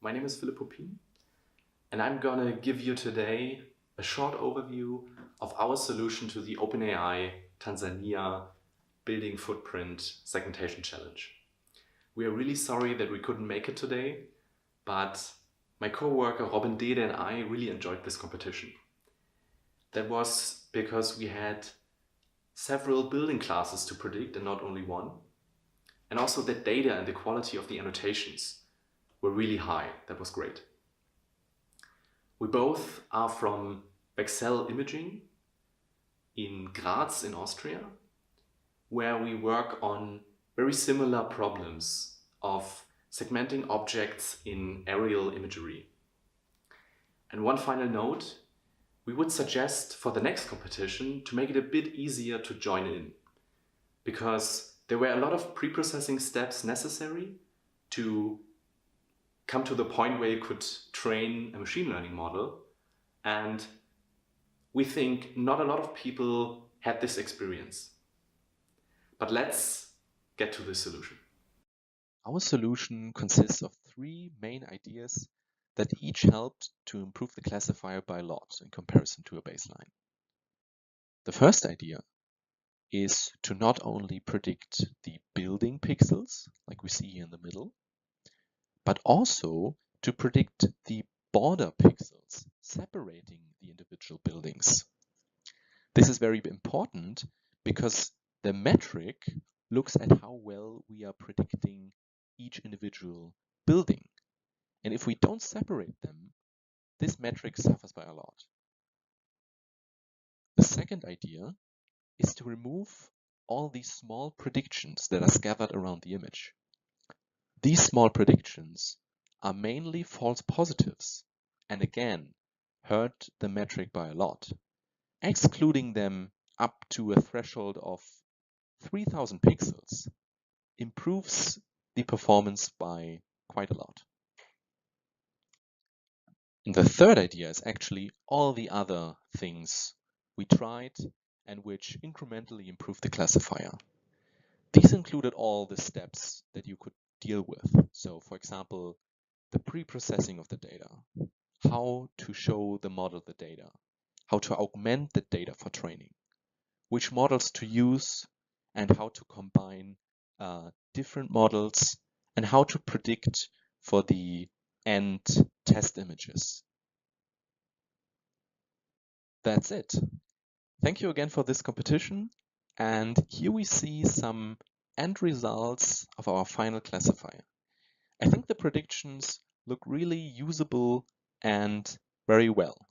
My name is Popien, and I'm gonna give you today a short overview of our solution to the Open AI Tanzania Building Footprint Segmentation Challenge. We are really sorry that we couldn't make it today, but my co-worker OpenDRI and I really enjoyed this competition. That was because we had several building classes to predict and not only one. And also the data and the quality of the annotations were really high. That was great. We both are from Vexcel Imaging in Graz in Austria, where we work on very similar problems of segmenting objects in aerial imagery. And one final note, we would suggest for the next competition to make it a bit easier to join in, because there were a lot of pre-processing steps necessary to come to the point where you could train a machine learning model. And we think not a lot of people had this experience. But let's get to the solution. Our solution consists of three main ideas that each helped to improve the classifier by a lot in comparison to a baseline. The first idea is to not only predict the building pixels, like we see here in the middle, but also to predict the border pixels separating the individual buildings. This is very important because the metric looks at how well we are predicting each individual building. And if we don't separate them, this metric suffers by a lot. The second idea is to remove all these small predictions that are scattered around the image. These small predictions are mainly false positives and again hurt the metric by a lot. Excluding them up to a threshold of 3000 pixels improves the performance by quite a lot. And the third idea is actually all the other things we tried and which incrementally improved the classifier. These included all the steps that you could deal with. So for example, the pre-processing of the data, how to show the model the data, how to augment the data for training, which models to use and how to combine different models, and how to predict for the end test images. That's it. Thank you again for this competition. And here we see some end results of our final classifier. I think the predictions look really usable and very well.